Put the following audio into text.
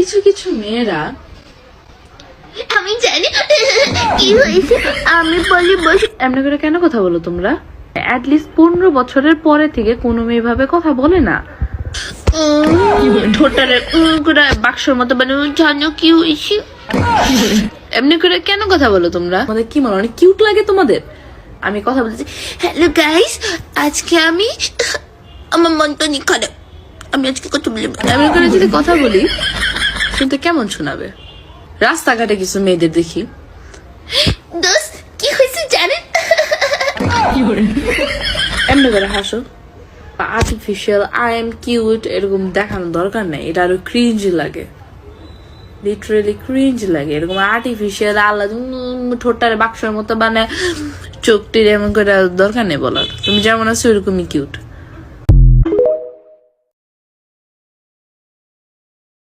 কিছু কিছু মেয়েরা, আমি জানি কি হয়েছে, আমি বলি বস। এমনি করে কেন কথা বলো তোমরা? অ্যাটলিস্ট 15 বছরের পরে থেকে কোনো মেয়ে ভাবে কথা বলে না। ঠোঁটারে করে বাক্সর মতো জানো কি হয়েছে। এমনি করে কেন কথা বলো তোমরা? আমাদের কি মনে অনেক কিউট লাগে তোমাদের? আমি কথা বলতেছি, হ্যালো গাইস, আজকে আমি আমার মনটা নি খারাপ, আমি আজকে কথা বলি। এমনি করে যদি কথা বলি শুনতে কেমন শোনাবে? রাস্তাঘাটে কিছু মেয়েদের দেখি, দোস্ত কি হয়েছে জানেন? এমনি করে হাসো। আর্টিফিশিয়াল আই এম কিউট এরকম দেখানোর দরকার নেই, এটা আরো ক্রিঞ্জ লাগে, লিটারেলি ক্রিঞ্জ লাগে। এরকম আর্টিফিশিয়াল আল্লাহ ঠোঁটটারে বাক্সের মতো বানায় চোখটির এমন করে দরকার নেই বলার। তুমি যেমন আছো ওইরকমই কিউট।